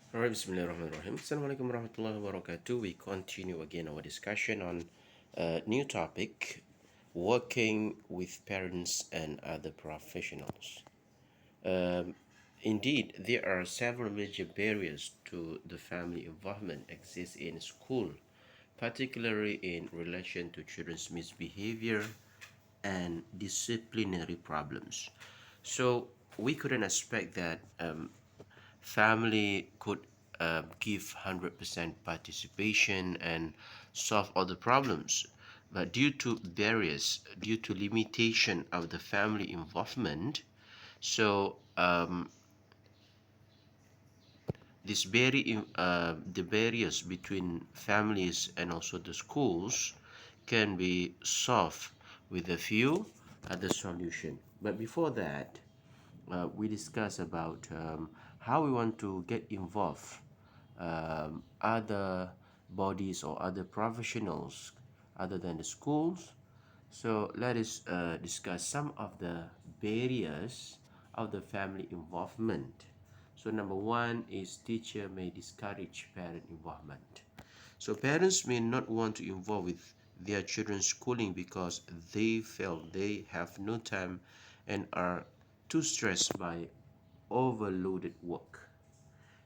Alright, Bismillahirrahmanirrahim. Assalamualaikum warahmatullahi wabarakatuh. We continue again our discussion on a new topic, working with parents and other professionals. Indeed, there are several major barriers to the family involvement exist in school, particularly in relation to children's misbehavior and disciplinary problems. So we couldn't expect that family could give 100% participation and solve all the problems. But due to barriers, due to limitation of the family involvement, so the barriers between families and also the schools can be solved with a few other solution. But before that, we discuss about how we want to get involved other bodies or other professionals other than the schools. So let us discuss some of the barriers of the family involvement. So number one is teacher may discourage parent involvement. So parents may not want to involve with their children's schooling because they feel they have no time and are too stressed by overloaded work.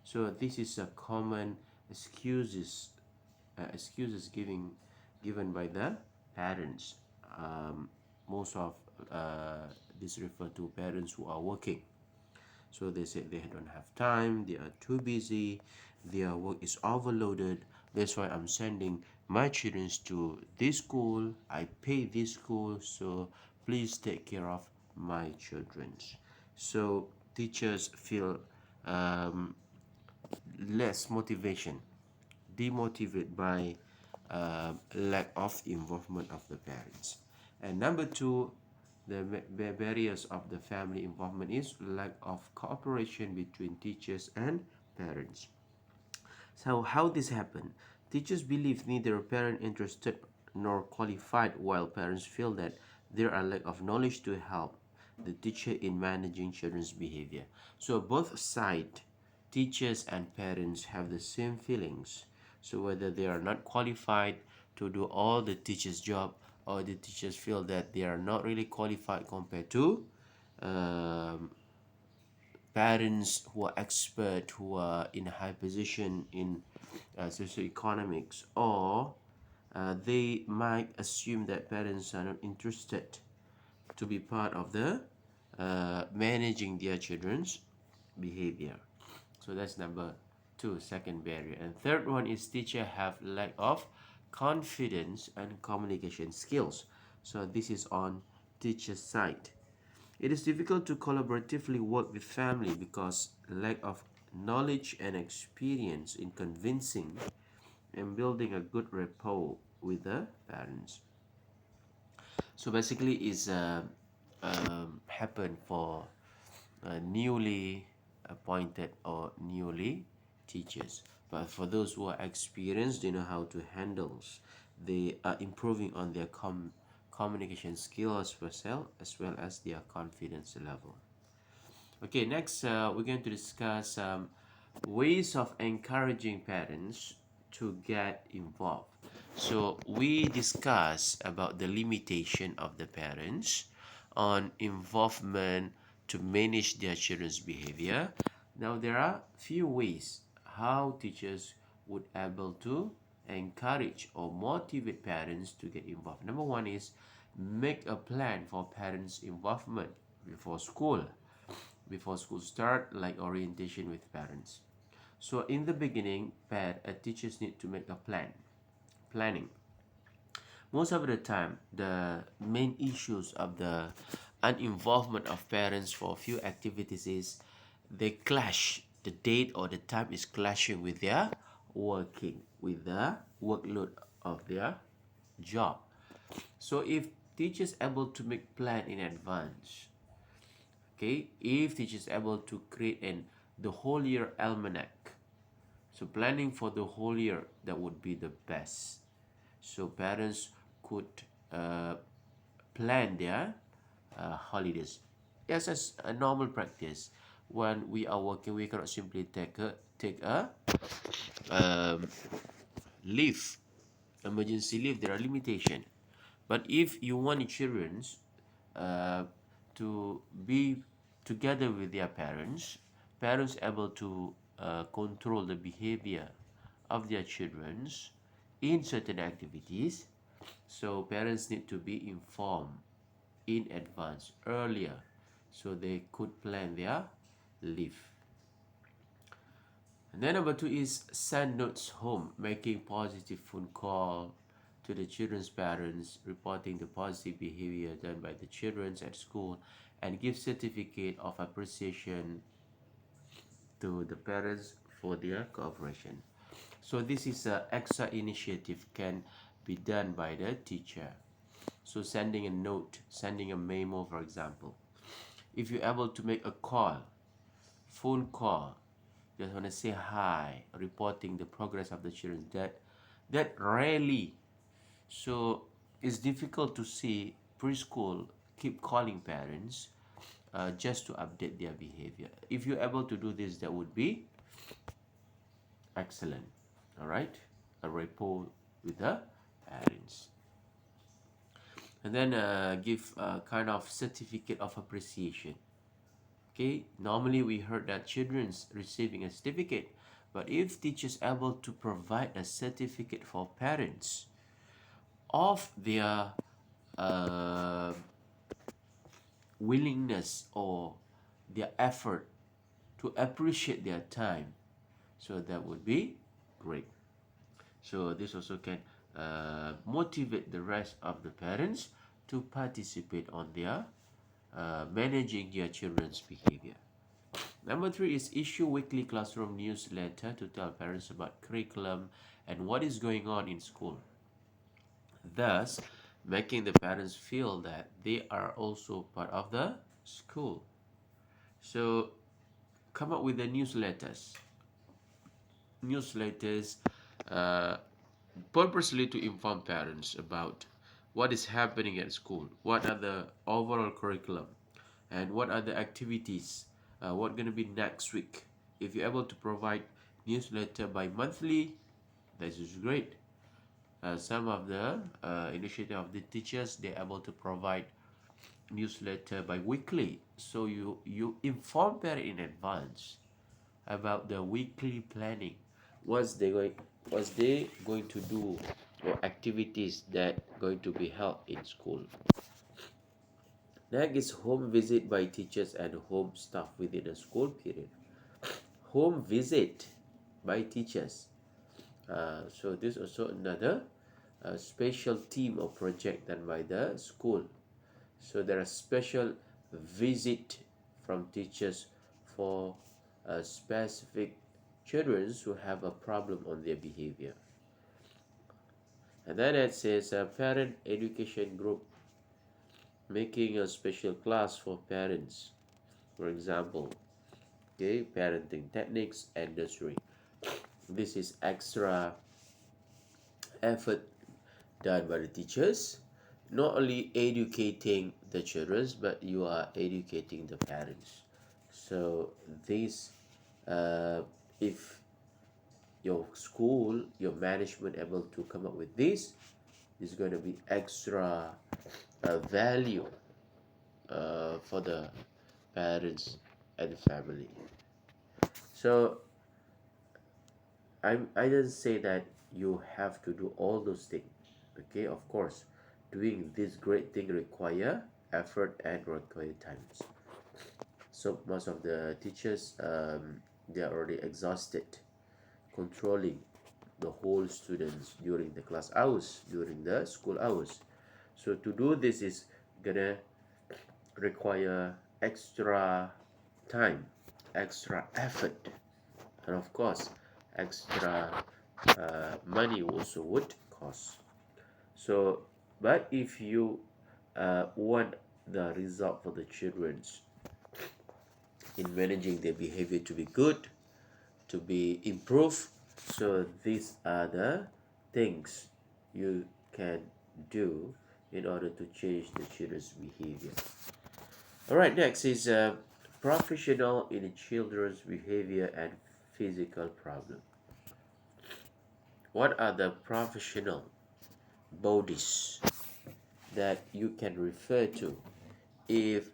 So this is a common excuses given by the parents. Most of this refer to parents who are working. So they say they don't have time, they are too busy, their work is overloaded. That's why I'm sending my children to this school. I pay this school, so please take care of my children. So teachers feel um, less motivation, demotivated by lack of involvement of the parents. And number two, the barriers of the family involvement is lack of cooperation between teachers and parents. So how this happen? Teachers believe neither parent interested nor qualified, while parents feel that there are lack of knowledge to help the teacher in managing children's behavior. So both side, teachers and parents have the same feelings. So whether they are not qualified to do all the teacher's job, or the teachers feel that they are not really qualified compared to um, parents who are expert, who are in a high position in socioeconomics, or they might assume that parents are not interested to be part of the managing their children's behavior. So that's number two, second barrier. And third one is teacher have lack of confidence and communication skills. So this is on teacher's side. It is difficult to collaboratively work with family because lack of knowledge and experience in convincing and building a good rapport with the parents. So basically, it's happen for newly appointed or newly teachers. But for those who are experienced, they know how to handle. They are improving on their communication skills as well as their confidence level. Okay, next we're going to discuss ways of encouraging parents to get involved. So we discuss about the limitation of the parents on involvement to manage their children's behavior. Now there are few ways how teachers would able to encourage or motivate parents to get involved. Number one is make a plan for parents' involvement before school before school start, like orientation with parents. So in the beginning, teachers need to make a planning. Most of the time, the main issues of the uninvolvement of parents for a few activities is they clash. The date or the time is clashing with their working, with the workload of their job. So if teachers able to make plan in advance, okay, if teacher is able to create the whole year almanac, so planning for the whole year, that would be the best. So parents could uh, plan their holidays. Yes, as a normal practice, when we are working, we cannot simply take a um, leave, emergency leave. There are limitations. But if you want your children uh, to be together with their parents, parents able to control the behavior of their children in certain activities. So parents need to be informed in advance earlier so they could plan their leave. And then number two is send notes home, making positive phone call to the children's parents, reporting the positive behavior done by the children at school, and give certificate of appreciation to the parents for their cooperation. So this is an extra initiative can be done by the teacher. So sending a note, sending a memo, for example. If you're able to make a call, phone call, just want to say hi, reporting the progress of the children, that rarely. So it's difficult to see preschool keep calling parents just to update their behavior. If you're able to do this, that would be excellent. All right, a rapport with the parents. And then give a kind of certificate of appreciation. Okay, normally we heard that children's receiving a certificate, but if teachers able to provide a certificate for parents of their uh, willingness or their effort to appreciate their time, so that would be great. So this also can motivate the rest of the parents to participate on their managing their children's behavior. Number three is issue weekly classroom newsletter to tell parents about curriculum and what is going on in school, thus making the parents feel that they are also part of the school. So come up with the newsletters uh, purposely to inform parents about what is happening at school, what are the overall curriculum, and what are the activities, what going to be next week. If you're able to provide newsletter by monthly, this is great. Some of the initiative of the teachers, they're able to provide newsletter by weekly, so you inform parent in advance about the weekly planning, what's they going to do, or activities that going to be held in school. Next is home visit by teachers and home staff within a school period. Home visit by teachers. So this is also another special team or project done by the school. So there are special visit from teachers for specific children who have a problem on their behavior. And then it says a parent education group, making a special class for parents. For example, okay, parenting techniques and nursery. This is extra effort done by the teachers, not only educating the children, but you are educating the parents. So this, if your school, your management able to come up with this, is going to be extra value for the parents and family. So I didn't say that you have to do all those things. Okay, of course, doing this great thing require effort and require times. So most of the teachers, they are already exhausted controlling the whole students during the class hours, during the school hours. So to do this is gonna require extra time, extra effort, and of course extra money also would cost. So but if you want the result for the children's in managing their behavior to be good, to be improved, so these are the things you can do in order to change the children's behavior. All right, next is professional in children's behavior and physical problem. What are the professional bodies that you can refer to if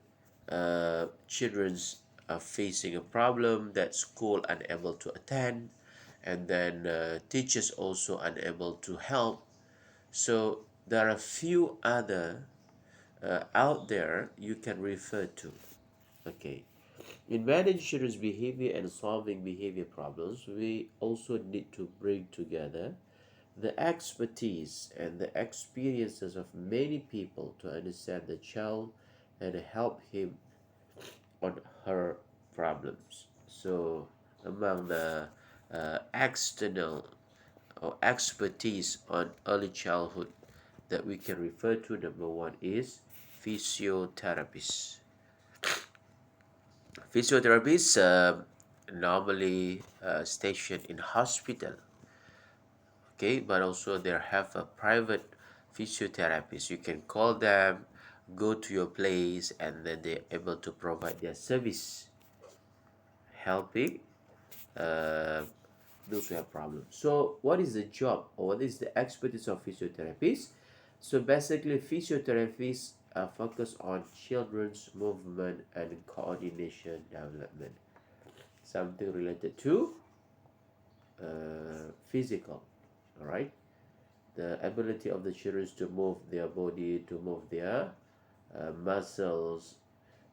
children are facing a problem that school unable to attend, and then teachers also unable to help? So there are a few other out there you can refer to. Okay. In managing children's behavior and solving behavior problems, we also need to bring together the expertise and the experiences of many people to understand the child and help him on her problems. So, among the external or expertise on early childhood that we can refer to, number one is physiotherapists. Physiotherapists normally stationed in hospital, okay, but also they have a private physiotherapist. You can call them, go to your place, and then they're able to provide their service, helping uh, those who have problems. So, what is the job or what is the expertise of physiotherapists? So, basically, physiotherapists focus on children's movement and coordination development, something related to physical, all right? The ability of the children to move their body, to move their muscles.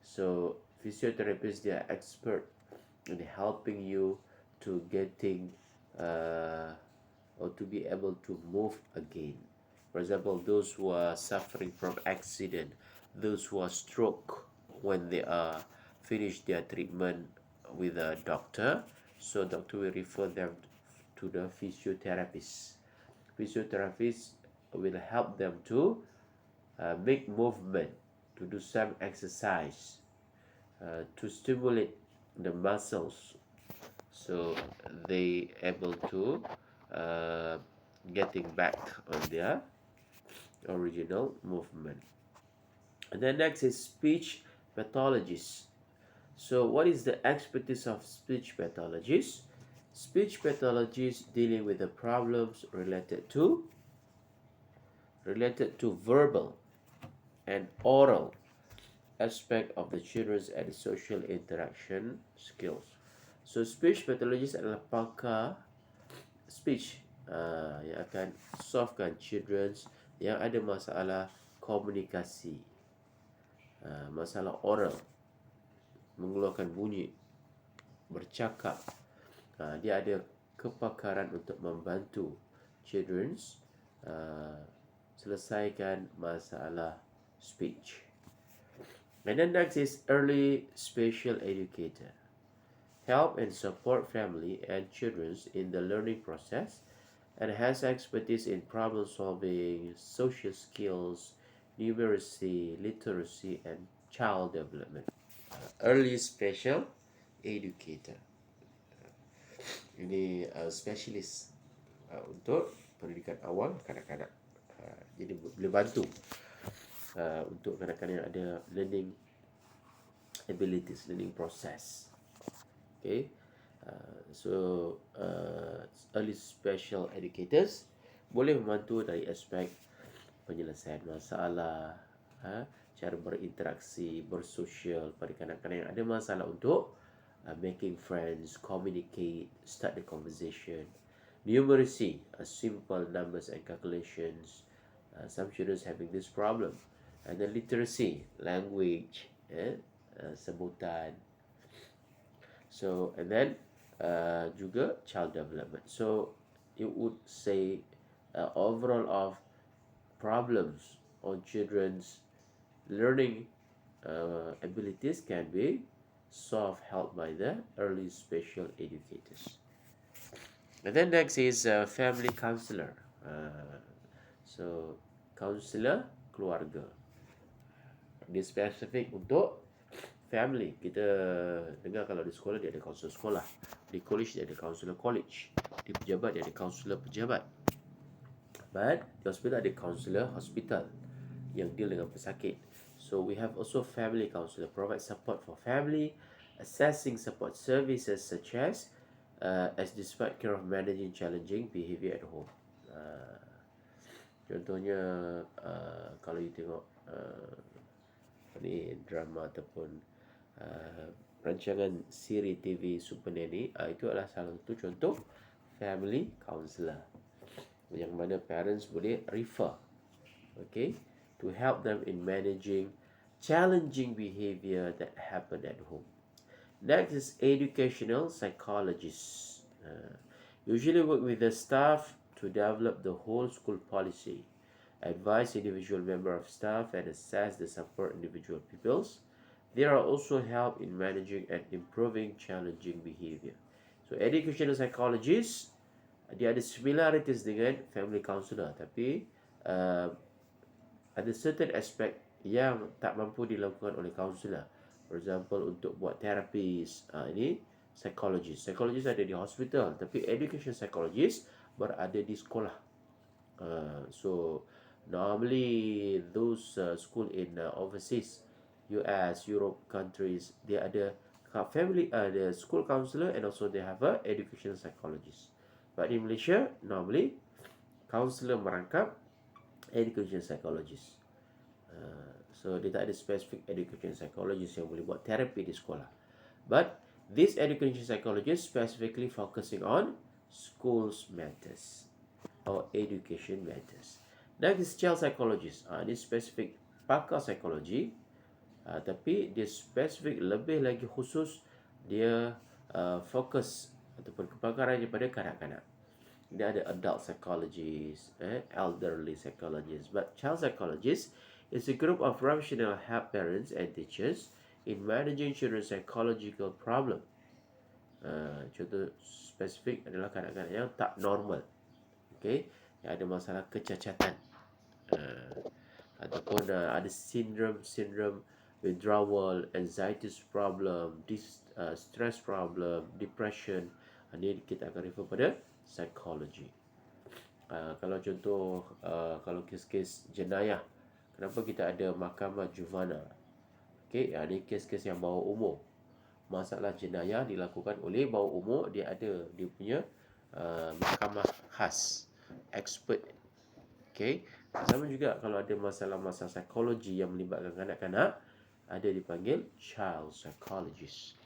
So, physiotherapists, they are expert in helping you to getting or to be able to move again. For example, those who are suffering from accident, those who are stroke when they are finished their treatment with a doctor, so doctor will refer them to the physiotherapist. Physiotherapists will help them to make movement, to do some exercise, to stimulate the muscles, so they able to uh, getting back on their original movement. And then next is speech pathologists. So what is the expertise of speech pathologists? Speech pathologists dealing with the problems related to verbal and oral aspect of the children's and social interaction skills. So speech pathologist adalah pakar speech yang akan solvekan children's yang ada masalah komunikasi, masalah oral, mengeluarkan bunyi, bercakap. Dia ada kepakaran untuk membantu children's selesaikan masalah speech. And then next is early special educator. Help and support family and children in the learning process and has expertise in problem solving, social skills, numeracy, literacy, and child development. Early special educator. Ini specialist untuk pendidikan awal kanak-kanak. Jadi boleh bantu untuk kanak-kanak yang ada learning abilities, learning process. Okay, early special educators boleh membantu dari aspek penyelesaian masalah, cara berinteraksi, bersosial pada kanak-kanak yang ada masalah untuk making friends, communicate, start the conversation. Numeracy, simple numbers and calculations. Some children having this problem. And then literacy, language, sebutan. So, and then juga child development. So, it would say overall of problems on children's learning abilities can be solved, helped by the early special educators. And then next is family counselor. So, counselor keluarga. Dia spesifik untuk family. Kita dengar kalau di sekolah dia ada kaunselor sekolah, di college dia ada kaunselor college, di pejabat dia ada kaunselor pejabat. But di hospital ada kaunselor hospital yang deal dengan pesakit. So we have also family counselor, provide support for family, assessing support services such as as despite care of managing challenging behavior at home. Uh, Contohnya kalau you tengok ni drama ataupun uh, rancangan siri TV Super Nanny, itu adalah salah satu contoh family counselor yang mana parents boleh refer, okay, to help them in managing challenging behavior that happen at home. Next is educational psychologists. Usually work with the staff to develop the whole school policy, advise individual member of staff, and assess the support individual pupils. They are also help in managing and improving challenging behavior. So educational psychologists, dia ada similarities dengan family counselor, tapi uh, ada certain aspect yang tak mampu dilakukan oleh counselor. For example, untuk buat terapis, ini psychologist. Psychologist ada di hospital, tapi education psychologist berada di sekolah. So normally those school in overseas, US, Europe countries, they ada family, the school counselor, and also they have a education psychologist. But in Malaysia, normally counselor merangkap education psychologist. So dia tak ada specific education psychologist yang boleh buat terapi di sekolah. But this education psychologist specifically focusing on schools matters or education matters. Next is child psychologist. Ini specific pakar psikologi, tapi dia spesifik lebih lagi khusus, dia fokus ataupun kepakaran daripada kanak-kanak. Dia ada adult psychologist, elderly psychologist, but child psychologist is a group of professional help parents and teachers in managing children's psychological problem. Contoh spesifik adalah kanak-kanak yang tak normal, okay, yang ada masalah kecacatan, ataupun ada syndrome withdrawal, anxiety problem, stress problem, depression. Ini kita akan refer pada psychology. Kalau contoh kalau kes-kes jenayah, kenapa kita ada mahkamah juvana? Okay, ini kes-kes yang bawah umur. Masalah jenayah dilakukan oleh bawah umur, dia ada dia punya mahkamah khas, expert. Okay, sama juga kalau ada masalah-masalah psikologi yang melibatkan kanak-kanak, ada dipanggil child psychologist.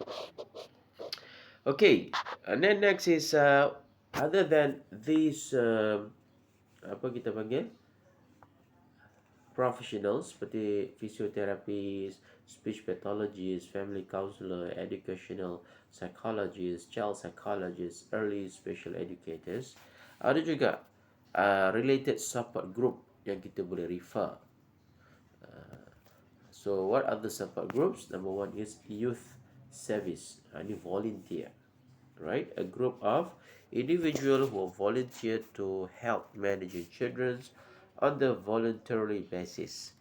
Okay, and then next is other than these apa kita panggil professionals seperti physiotherapists, speech pathologists, family counselor, educational psychologists, child psychologists, early special educators, ada juga related support group yang kita boleh refer. So what are the support groups? Number one is youth service. Ini volunteer, right? A group of individuals who volunteer to help managing children on the voluntary basis.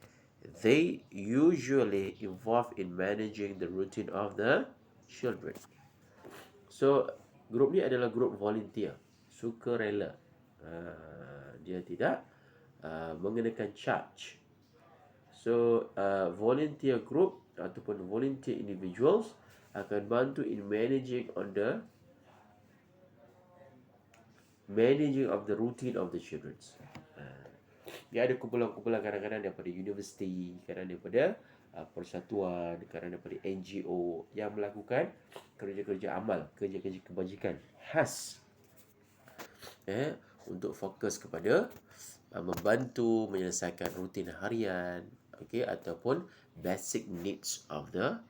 They usually involved in managing the routine of the children. So grup ni adalah grup volunteer, sukarela. Dia tidak mengenakan charge. So volunteer group ataupun volunteer individuals akan bantu in managing of the routine of the children. Dia ada kumpulan-kumpulan kadang-kadang daripada universiti, kadang daripada persatuan, kadang daripada NGO yang melakukan kerja-kerja amal, kerja-kerja kebajikan khas untuk fokus kepada membantu menyelesaikan rutin harian, okay, ataupun basic needs of the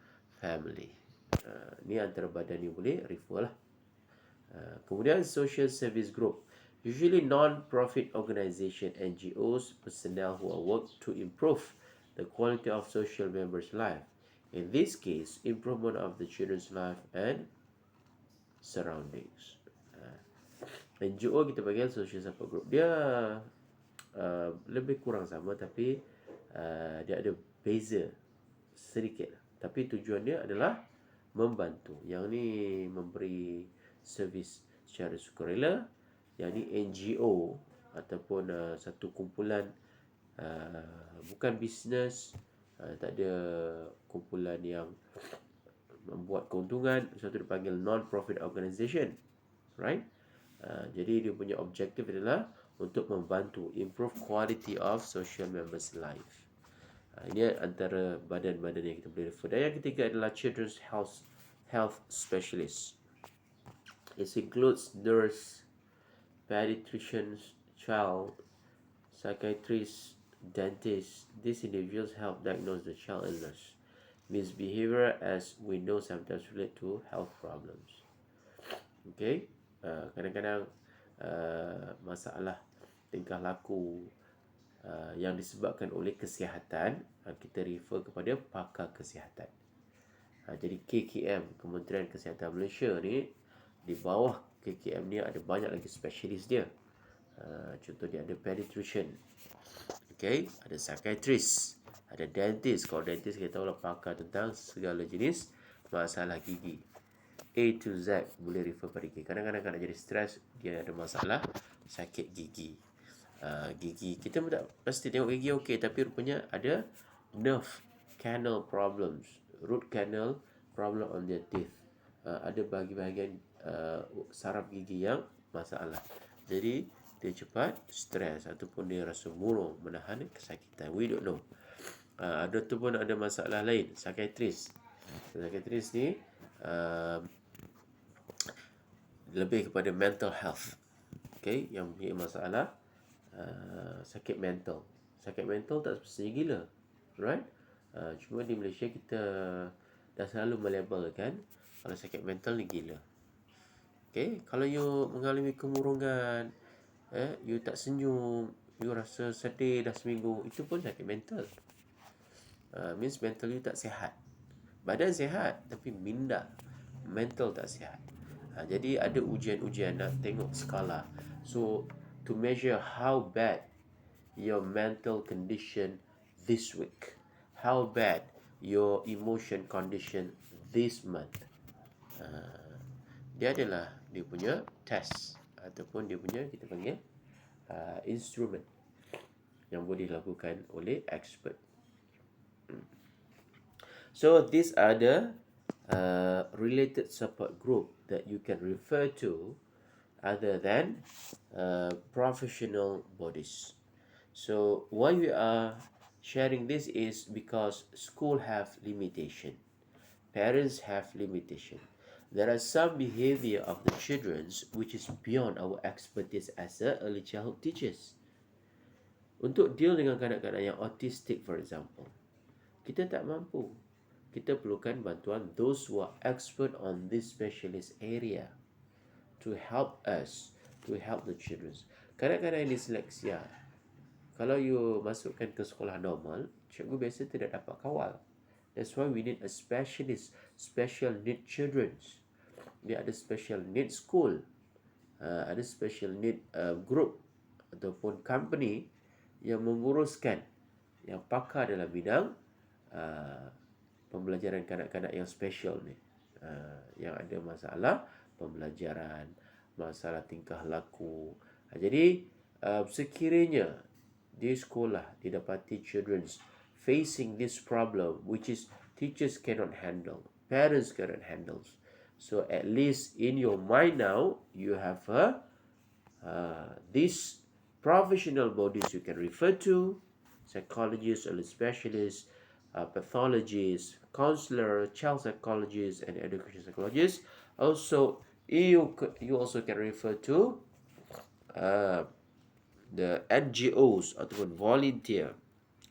family. Ni antara badan ni boleh refer lah. Kemudian social service group, usually non-profit organization, NGOs, personnel who are work to improve the quality of social members' life. In this case, improvement of the children's life and surroundings. NGO kita panggil social support group. Dia lebih kurang sama, tapi dia ada beza sedikit. Tapi tujuannya adalah membantu. Yang ni memberi servis secara sukarela. Yang ni NGO ataupun satu kumpulan, bukan bisnes, tak ada kumpulan yang membuat keuntungan. Satu dipanggil non-profit organization. right? Jadi dia punya objektif adalah untuk membantu improve quality of social members life. Ini antara badan-badan yang kita boleh refer. Dan yang ketiga adalah children's health specialist. It includes nurse, pediatricians, child psychiatrists, dentists. These individuals help diagnose the child illness. Misbehavior, as we know, sometimes relate to health problems. Okay, kadang-kadang masalah tingkah laku yang disebabkan oleh kesihatan, kita refer kepada pakar kesihatan. Jadi KKM, Kementerian Kesihatan Malaysia ni, di bawah KKM ni ada banyak lagi spesialis dia. Contohnya ada pediatrician, okay, ada psychiatrist, ada dentist. Kalau dentist kita tahu lah pakar tentang segala jenis masalah gigi, A to Z boleh refer pada gigi. Kadang-kadang nak jadi stres, dia ada masalah sakit gigi. Gigi kita pun tak pasti tengok gigi okey, tapi rupanya ada nerve canal problems, root canal problem on their teeth. Ada bahagian saraf gigi yang masalah. Jadi dia cepat stres ataupun dia rasa murung, menahan kesakitan. We don't know. Ada tu pun ada masalah lain, psychiatrist. Psychiatrist ni lebih kepada mental health. Okay, yang punya masalah sakit mental. Sakit mental tak semestinya gila, right? Cuma di Malaysia kita dah selalu melabelkan kalau sakit mental ni gila. Okay, kalau you mengalami kemurungan, you tak senyum, you rasa sedih dah seminggu, itu pun sakit mental. Means mental you tak sihat. Badan sihat tapi minda, mental tak sihat. Jadi ada ujian-ujian nak tengok skala. So to measure how bad your mental condition this week, how bad your emotion condition this month, dia adalah dia punya test ataupun dia punya kita panggil instrument yang boleh dilakukan oleh expert. So these are the related support group that you can refer to other than professional bodies. So why we are sharing this is because school have limitation, parents have limitation. There are some behavior of the children which is beyond our expertise as a early childhood teachers. Untuk deal dengan kanak-kanak yang autistic, for example, kita tak mampu. Kita perlukan bantuan those who are expert on this specialist area to help us, to help the children. Kanak-kanak yang diseleksia, kalau you masukkan ke sekolah normal, cikgu biasa tidak dapat kawal. That's why we need a specialist, special need children. Dia ada special need school, ada special need group ataupun company yang menguruskan, yang pakar dalam bidang pembelajaran kanak-kanak yang special ni, yang ada masalah pembelajaran, masalah tingkah laku. Jadi sekiranya di sekolah didapati children facing this problem which is teachers cannot handle, parents cannot handle, so at least in your mind now you have these professional bodies you can refer to: psychologists or specialists, pathologists, counselor, child psychologists, and education psychologists. Also, you also can refer to the NGOs ataupun volunteer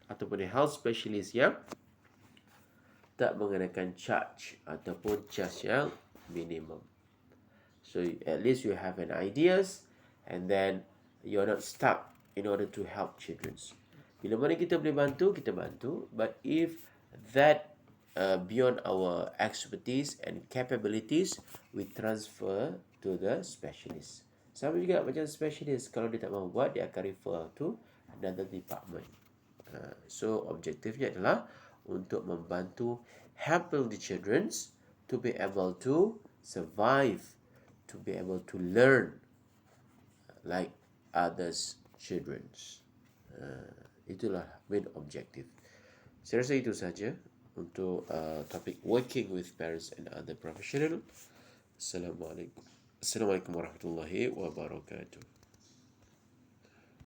ataupun health specialist yang tak mengenakan charge ataupun charge yang minimum. So at least you have an ideas, and then you're not stuck in order to help children. Bila mana kita boleh bantu, kita bantu. But if that beyond our expertise and capabilities, we transfer to the specialist. Sama juga macam specialist, kalau dia tak mahu buat, dia akan refer to another department. So objektifnya adalah untuk membantu helping the children to be able to survive, to be able to learn like others children. Itulah main objektif. Saya rasa itu saja untuk topik working with parents and other professional. Assalamualaikum. Assalamu alaikum warahmatullahi wabarakatuh.